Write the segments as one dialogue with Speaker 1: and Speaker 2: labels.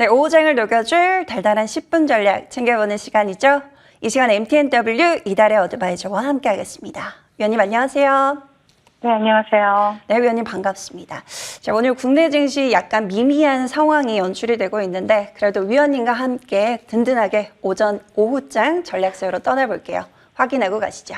Speaker 1: 네, 오후장을 녹여줄 달달한 10분 전략 챙겨보는 시간이죠. 이 시간 MTNW 이달의 어드바이저와 함께하겠습니다. 위원님 안녕하세요.
Speaker 2: 네, 안녕하세요.
Speaker 1: 네, 위원님 반갑습니다. 자, 오늘 국내 증시 약간 미미한 상황이 연출이 되고 있는데 그래도 위원님과 함께 든든하게 오후장 전략 세우러 떠나볼게요. 확인하고 가시죠.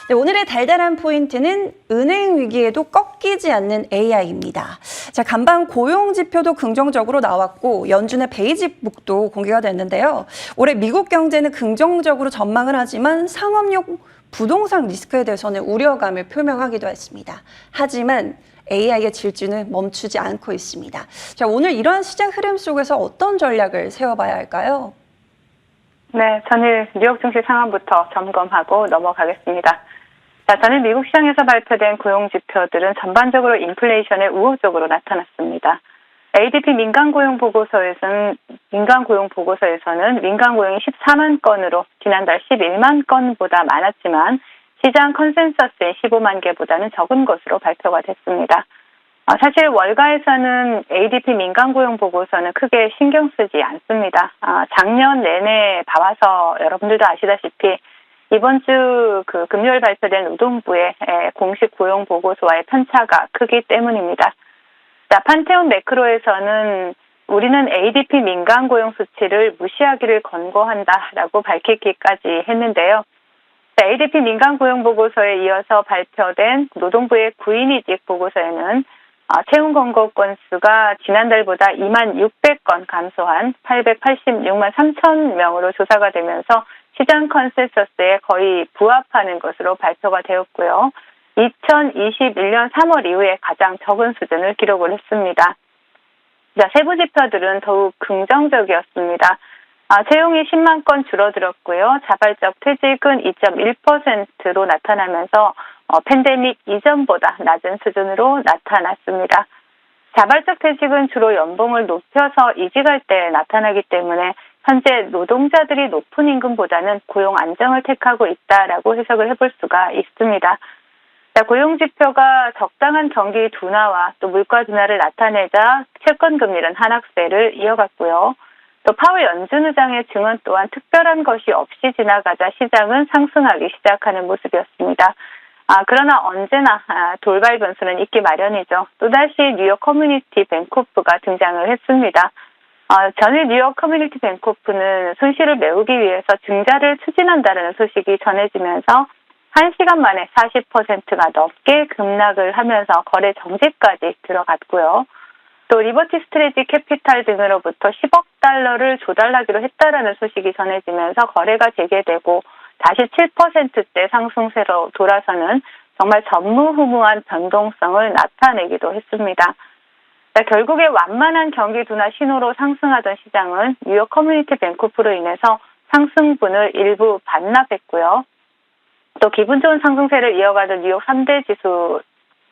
Speaker 1: 네, 오늘의 달달한 포인트는 은행 위기에도 꺾이지 않는 AI입니다. 자, 간밤 고용 지표도 긍정적으로 나왔고 연준의 베이직북도 공개가 됐는데요. 올해 미국 경제는 긍정적으로 전망을 하지만 상업용 부동산 리스크에 대해서는 우려감을 표명하기도 했습니다. 하지만 AI의 질주는 멈추지 않고 있습니다. 자, 오늘 이러한 시장 흐름 속에서 어떤 전략을 세워봐야 할까요?
Speaker 2: 네, 전일 뉴욕 증시 상황부터 점검하고 넘어가겠습니다. 자, 전일 미국 시장에서 발표된 고용 지표들은 전반적으로 인플레이션에 우호적으로 나타났습니다. ADP 민간 고용 보고서에서는 민간 고용이 14만 건으로 지난달 11만 건보다 많았지만 시장 컨센서스의 15만 개보다는 적은 것으로 발표가 됐습니다. 사실 월가에서는 ADP 민간 고용 보고서는 크게 신경 쓰지 않습니다. 작년 내내 봐와서 여러분들도 아시다시피 이번 주 금요일 발표된 노동부의 공식 고용 보고서와의 편차가 크기 때문입니다. 자, 판테온 매크로에서는 우리는 ADP 민간 고용 수치를 무시하기를 권고한다라고 밝히기까지 했는데요. 자, ADP 민간 고용 보고서에 이어서 발표된 노동부의 구인이직 보고서에는 채용 권고 건수가 지난달보다 2만 600건 감소한 886만 3천 명으로 조사가 되면서 시장 컨센서스에 거의 부합하는 것으로 발표가 되었고요. 2021년 3월 이후에 가장 적은 수준을 기록을 했습니다. 자, 세부 지표들은 더욱 긍정적이었습니다. 채용이 10만 건 줄어들었고요. 자발적 퇴직은 2.1%로 나타나면서 팬데믹 이전보다 낮은 수준으로 나타났습니다. 자발적 퇴직은 주로 연봉을 높여서 이직할 때 나타나기 때문에 현재 노동자들이 높은 임금보다는 고용 안정을 택하고 있다라고 해석을 해볼 수가 있습니다. 자, 고용 지표가 적당한 경기 둔화와 또 물가 둔화를 나타내자 채권 금리는 하락세를 이어갔고요. 또 파월 연준 의장의 증언 또한 특별한 것이 없이 지나가자 시장은 상승하기 시작하는 모습이었습니다. 그러나 언제나 돌발 변수는 있기 마련이죠. 또다시 뉴욕 커뮤니티 뱅코프가 등장을 했습니다. 전일 뉴욕 커뮤니티 뱅코프는 손실을 메우기 위해서 증자를 추진한다는 소식이 전해지면서 1시간 만에 40%가 넘게 급락을 하면서 거래 정지까지 들어갔고요. 또 리버티 스트레지 캐피탈 등으로부터 10억 달러를 조달하기로 했다라는 소식이 전해지면서 거래가 재개되고 다시 7%대 상승세로 돌아서는 정말 전무후무한 변동성을 나타내기도 했습니다. 자, 결국에 완만한 경기 둔화 신호로 상승하던 시장은 뉴욕 커뮤니티 뱅코프로 인해서 상승분을 일부 반납했고요. 또 기분 좋은 상승세를 이어가던 뉴욕 3대 지수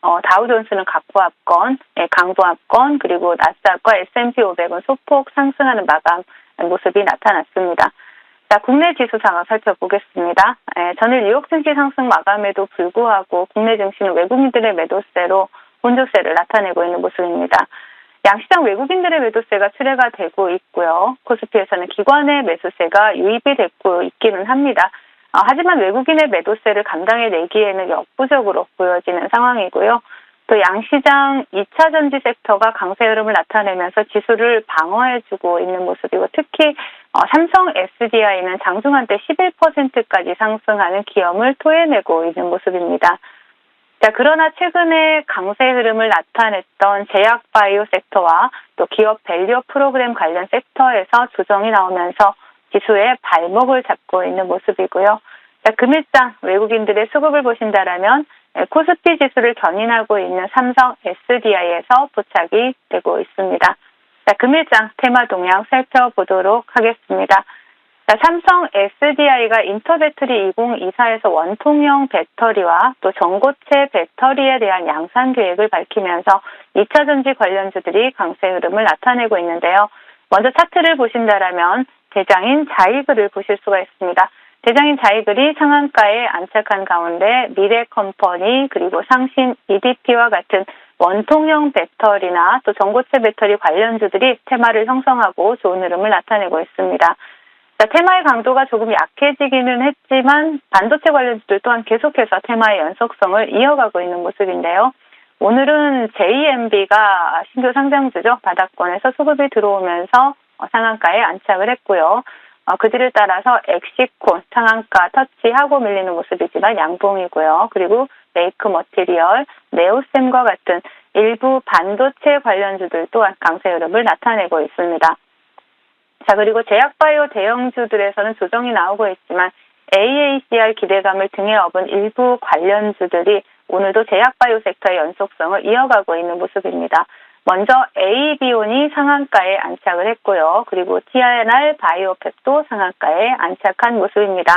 Speaker 2: 다우존스는 각부합권, 강보합권, 그리고 나스닥과 S&P 500은 소폭 상승하는 마감 모습이 나타났습니다. 자, 국내 지수 상황 살펴보겠습니다. 전일 뉴욕 증시 상승 마감에도 불구하고 국내 증시는 외국인들의 매도세로 혼조세를 나타내고 있는 모습입니다. 양시장 외국인들의 매도세가 출회가 되고 있고요. 코스피에서는 기관의 매수세가 유입이 되고 있기는 합니다. 하지만 외국인의 매도세를 감당해내기에는 역부족으로 보여지는 상황이고요. 또 양시장 2차 전지 섹터가 강세 흐름을 나타내면서 지수를 방어해주고 있는 모습이고 특히 삼성 SDI는 장중한 때 11%까지 상승하는 기염을 토해내고 있는 모습입니다. 자, 그러나 최근에 강세 흐름을 나타냈던 제약 바이오 섹터와 또 기업 밸류 프로그램 관련 섹터에서 조정이 나오면서 지수의 발목을 잡고 있는 모습이고요. 자, 금일장 외국인들의 수급을 보신다라면 코스피 지수를 견인하고 있는 삼성 SDI에서 포착이 되고 있습니다. 자, 금일장 테마 동향 살펴보도록 하겠습니다. 자, 삼성 SDI가 인터배터리 2024에서 원통형 배터리와 또 전고체 배터리에 대한 양산 계획을 밝히면서 2차 전지 관련주들이 강세 흐름을 나타내고 있는데요. 먼저 차트를 보신다라면 대장인 자이글을 보실 수가 있습니다. 대장인 자이글이 상한가에 안착한 가운데 미래컴퍼니 그리고 상신 EDP와 같은 원통형 배터리나 또 전고체 배터리 관련주들이 테마를 형성하고 좋은 흐름을 나타내고 있습니다. 자, 테마의 강도가 조금 약해지기는 했지만 반도체 관련주들 또한 계속해서 테마의 연속성을 이어가고 있는 모습인데요. 오늘은 JMB가 신규 상장주죠. 바닥권에서 수급이 들어오면서 상한가에 안착을 했고요. 그들을 따라서 엑시콘 상한가 터치하고 밀리는 모습이지만 양봉이고요. 그리고 메이크 머티리얼, 네오셈과 같은 일부 반도체 관련주들 또한 강세 흐름을 나타내고 있습니다. 자, 그리고 제약바이오 대형주들에서는 조정이 나오고 있지만 AACR 기대감을 등에 업은 일부 관련주들이 오늘도 제약바이오 섹터의 연속성을 이어가고 있는 모습입니다. 먼저 AB온이 상한가에 안착을 했고요. 그리고 TNR 바이오팩도 상한가에 안착한 모습입니다.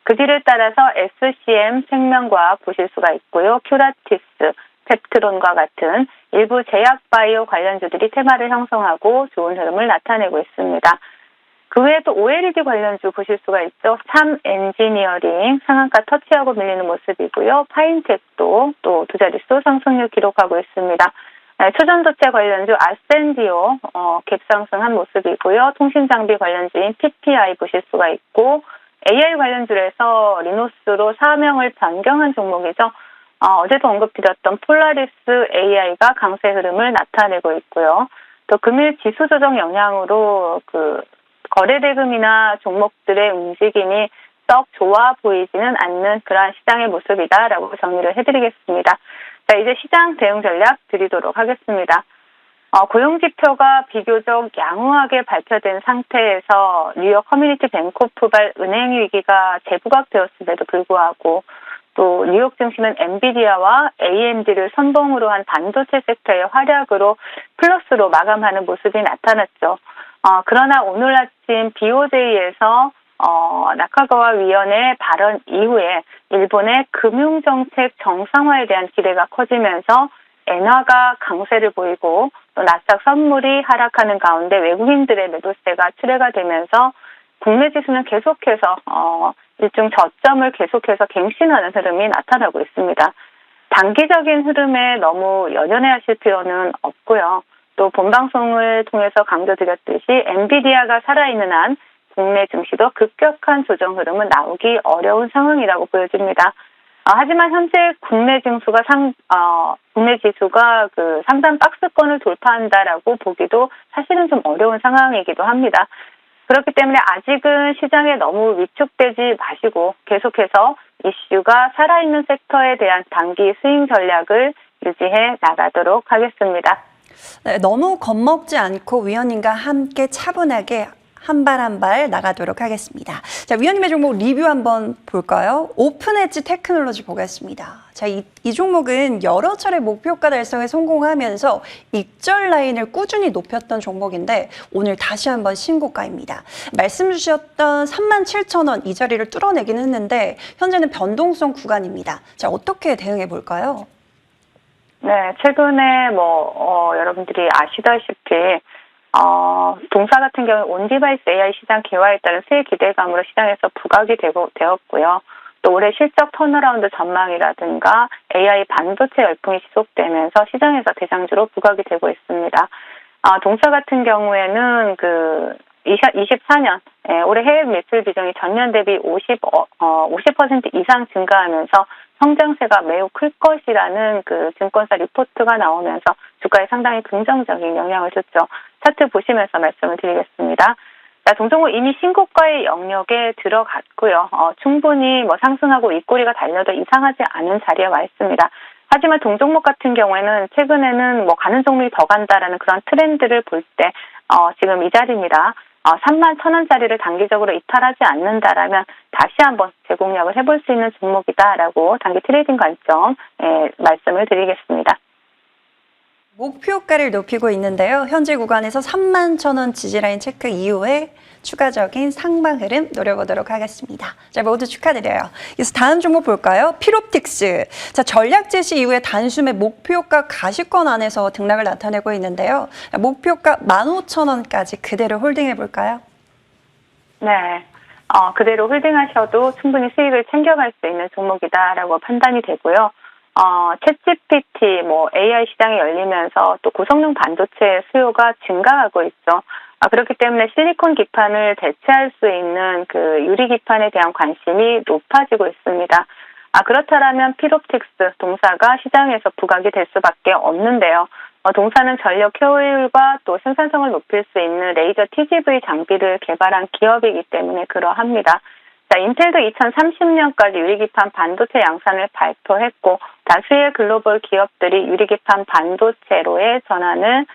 Speaker 2: 그 뒤를 따라서 SCM 생명과학 보실 수가 있고요. 큐라티스, 펩트론과 같은 일부 제약바이오 관련주들이 테마를 형성하고 좋은 흐름을 나타내고 있습니다. 그 외에 또 OLED 관련주 보실 수가 있죠. 참 엔지니어링 상한가 터치하고 밀리는 모습이고요. 파인텍도 또 두 자릿수 상승률 기록하고 있습니다. 초전도체 관련주 아센디오 갭상승한 모습이고요. 통신장비 관련주인 PPI 보실 수가 있고 AI 관련주에서 리노스로 사명을 변경한 종목이죠. 어제도 언급드렸던 폴라리스 AI가 강세 흐름을 나타내고 있고요. 또 금일 지수 조정 영향으로 거래대금이나 종목들의 움직임이 썩 좋아 보이지는 않는 그러한 시장의 모습이다라고 정리를 해드리겠습니다. 자, 이제 시장 대응 전략 드리도록 하겠습니다. 고용지표가 비교적 양호하게 발표된 상태에서 뉴욕 커뮤니티 뱅코프발 은행 위기가 재부각되었음에도 불구하고 또 뉴욕 증시는 엔비디아와 AMD를 선봉으로 한 반도체 섹터의 활약으로 플러스로 마감하는 모습이 나타났죠. 그러나 오늘 아침 BOJ에서 나카가와 위원의 발언 이후에 일본의 금융정책 정상화에 대한 기대가 커지면서 엔화가 강세를 보이고 또 나스닥 선물이 하락하는 가운데 외국인들의 매도세가 출회가 되면서 국내 지수는 계속해서 일종 저점을 계속해서 갱신하는 흐름이 나타나고 있습니다. 단기적인 흐름에 너무 연연해하실 필요는 없고요. 또 본방송을 통해서 강조드렸듯이 엔비디아가 살아있는 한 국내 증시도 급격한 조정 흐름은 나오기 어려운 상황이라고 보여집니다. 하지만 현재 국내 지수가 상단 박스권을 돌파한다라고 보기도 사실은 좀 어려운 상황이기도 합니다. 그렇기 때문에 아직은 시장에 너무 위축되지 마시고 계속해서 이슈가 살아있는 섹터에 대한 단기 스윙 전략을 유지해 나가도록 하겠습니다.
Speaker 1: 네, 너무 겁먹지 않고 위원님과 함께 차분하게 한 발 한 발 나가도록 하겠습니다. 자, 위원님의 종목 리뷰 한번 볼까요? 오픈엣지 테크놀로지 보겠습니다. 자, 이 종목은 여러 차례 목표가 달성에 성공하면서 익절 라인을 꾸준히 높였던 종목인데 오늘 다시 한번 신고가입니다. 말씀 주셨던 37,000원 이 자리를 뚫어내긴 했는데 현재는 변동성 구간입니다. 자, 어떻게 대응해 볼까요?
Speaker 2: 네, 최근에 여러분들이 아시다시피 동사 같은 경우 온디바이스 AI 시장 개화에 따른 새 기대감으로 시장에서 부각이 되었고요. 또 올해 실적 턴어라운드 전망이라든가 AI 반도체 열풍이 지속되면서 시장에서 대장주로 부각이 되고 있습니다. 동사 같은 경우에는 24년 올해 해외 매출 비중이 전년 대비 50% 이상 증가하면서 성장세가 매우 클 것이라는 증권사 리포트가 나오면서 주가에 상당히 긍정적인 영향을 줬죠. 차트 보시면서 말씀을 드리겠습니다. 자, 동종목 이미 신고가의 영역에 들어갔고요. 충분히 상승하고 윗꼬리가 달려도 이상하지 않은 자리에 와 있습니다. 하지만 동종목 같은 경우에는 최근에는 가는 종목이 더 간다라는 그런 트렌드를 볼 때 지금 이 자리입니다. 31,000원짜리를 단기적으로 이탈하지 않는다라면 다시 한번 재공략을 해볼 수 있는 종목이다라고 단기 트레이딩 관점 말씀을 드리겠습니다.
Speaker 1: 목표가를 높이고 있는데요. 현재 구간에서 31,000원 지지라인 체크 이후에 추가적인 상방 흐름 노려보도록 하겠습니다. 자, 모두 축하드려요. 그래서 다음 종목 볼까요? 필옵틱스. 자, 전략 제시 이후에 단숨에 목표가 가시권 안에서 등락을 나타내고 있는데요. 목표가 15,000원까지 그대로 홀딩해 볼까요?
Speaker 2: 네. 그대로 홀딩하셔도 충분히 수익을 챙겨갈 수 있는 종목이다라고 판단이 되고요. 챗GPT, AI 시장이 열리면서 또 고성능 반도체 수요가 증가하고 있죠. 그렇기 때문에 실리콘 기판을 대체할 수 있는 그 유리 기판에 대한 관심이 높아지고 있습니다. 그렇다면 필옵틱스 동사가 시장에서 부각이 될 수밖에 없는데요. 동사는 전력 효율과 또 생산성을 높일 수 있는 레이저 TGV 장비를 개발한 기업이기 때문에 그러합니다. 자, 인텔도 2030년까지 유리기판 반도체 양산을 발표했고 다수의 글로벌 기업들이 유리기판 반도체로의 전환을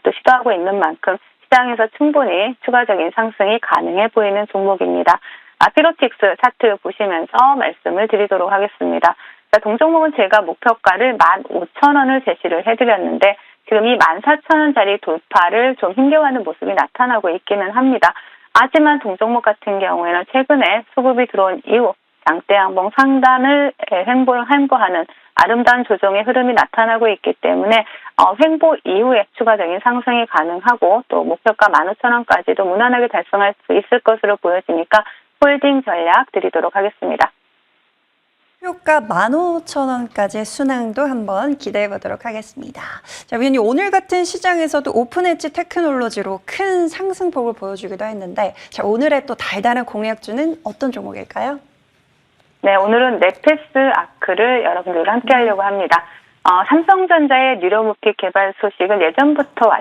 Speaker 2: 또 시도하고 있는 만큼 시장에서 충분히 추가적인 상승이 가능해 보이는 종목입니다. 필옵틱스 차트 보시면서 말씀을 드리도록 하겠습니다. 자, 동종목은 제가 목표가를 15,000원을 제시를 해드렸는데 지금 이 14,000원짜리 돌파를 좀 힘겨워하는 모습이 나타나고 있기는 합니다. 하지만 동종목 같은 경우에는 최근에 수급이 들어온 이후 장대 양봉 상단을 횡보하는 아름다운 조정의 흐름이 나타나고 있기 때문에 횡보 이후에 추가적인 상승이 가능하고 또 목표가 15,000원까지도 무난하게 달성할 수 있을 것으로 보여지니까 홀딩 전략 드리도록 하겠습니다.
Speaker 1: 목표가 15,000원까지 순항도 한번 기대해 보도록 하겠습니다. 자, 위원님, 오늘 같은 시장에서도 오픈 엣지 테크놀로지로 큰 상승폭을 보여주기도 했는데, 자, 오늘의 또 달달한 공략주는 어떤 종목일까요?
Speaker 2: 네, 오늘은 네페스 아크를 여러분들과 함께 하려고 합니다. 삼성전자의 뉴로무픽 개발 소식은 예전부터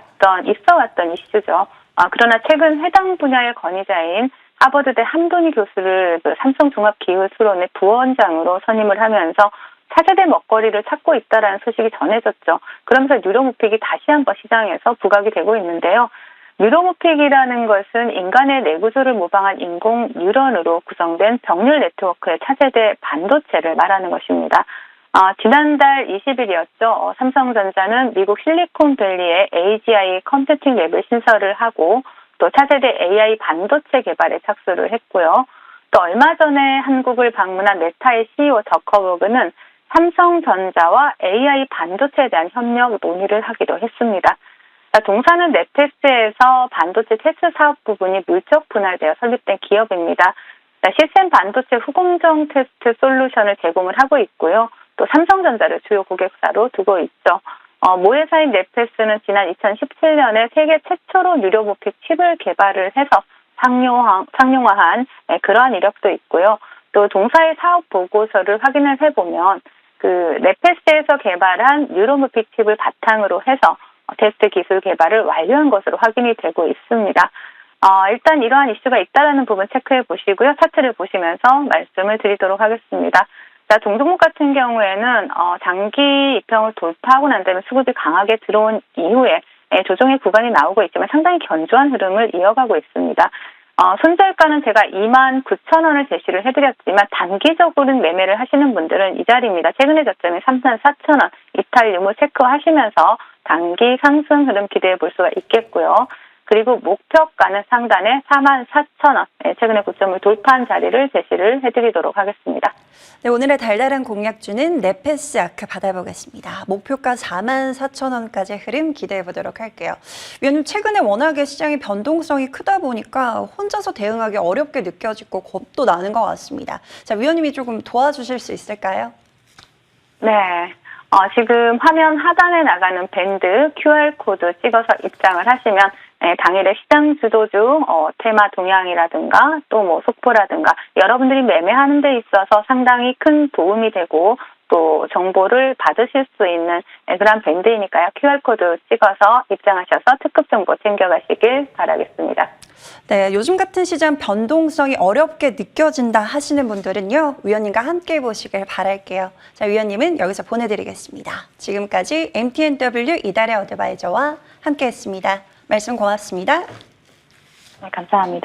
Speaker 2: 있어 왔던 이슈죠. 그러나 최근 해당 분야의 권위자인 하버드대 함도니 교수를 삼성종합기술원의 부원장으로 선임을 하면서 차세대 먹거리를 찾고 있다는 소식이 전해졌죠. 그러면서 뉴로무픽이 다시 한번 시장에서 부각이 되고 있는데요. 뉴로무픽이라는 것은 인간의 뇌구조를 모방한 인공 뉴런으로 구성된 병렬 네트워크의 차세대 반도체를 말하는 것입니다. 지난달 20일이었죠. 삼성전자는 미국 실리콘밸리의 AGI 컴퓨팅 랩을 신설을 하고 또 차세대 AI 반도체 개발에 착수를 했고요. 또 얼마 전에 한국을 방문한 메타의 CEO 저커버그는 삼성전자와 AI 반도체에 대한 협력 논의를 하기도 했습니다. 동사는 네페스에서 반도체 테스트 사업 부분이 물적 분할되어 설립된 기업입니다. 시스템 반도체 후공정 테스트 솔루션을 제공을 하고 있고요. 또 삼성전자를 주요 고객사로 두고 있죠. 모회사인 네페스는 지난 2017년에 세계 최초로 뉴로무픽 칩을 개발을 해서 상용화한 그러한 이력도 있고요. 또 동사의 사업 보고서를 확인을 해보면 그 네페스에서 개발한 뉴로무픽 칩을 바탕으로 해서 테스트 기술 개발을 완료한 것으로 확인이 되고 있습니다. 일단 이러한 이슈가 있다는 부분 체크해 보시고요. 차트를 보시면서 말씀을 드리도록 하겠습니다. 자, 동종목 같은 경우에는 장기 이평을 돌파하고 난 다음에 수급이 강하게 들어온 이후에 조정의 구간이 나오고 있지만 상당히 견조한 흐름을 이어가고 있습니다. 손절가는 제가 29,000원을 제시를 해드렸지만 단기적으로는 매매를 하시는 분들은 이 자리입니다. 최근의 저점이 34,000원 이탈 유무 체크하시면서 단기 상승 흐름 기대해 볼 수가 있겠고요. 그리고 목표가는 상단에 44,000원, 최근에 고점을 돌파한 자리를 제시를 해드리도록 하겠습니다.
Speaker 1: 네, 오늘의 달달한 공략주는 네페스 아크 받아보겠습니다. 목표가 44,000원까지 흐름 기대해 보도록 할게요. 위원님, 최근에 워낙에 시장의 변동성이 크다 보니까 혼자서 대응하기 어렵게 느껴지고 겁도 나는 것 같습니다. 자, 위원님이 조금 도와주실 수 있을까요?
Speaker 2: 네. 지금 화면 하단에 나가는 밴드 QR코드 찍어서 입장을 하시면 당일의 시장 주도주 테마 동향이라든가 또 속보라든가 여러분들이 매매하는 데 있어서 상당히 큰 도움이 되고 또 정보를 받으실 수 있는 그런 밴드이니까요. QR코드 찍어서 입장하셔서 특급 정보 챙겨가시길 바라겠습니다.
Speaker 1: 네, 요즘 같은 시장 변동성이 어렵게 느껴진다 하시는 분들은요, 위원님과 함께 보시길 바랄게요. 자, 위원님은 여기서 보내드리겠습니다. 지금까지 MTNW 이달의 어드바이저와 함께했습니다. 말씀 고맙습니다.
Speaker 2: 네, 감사합니다.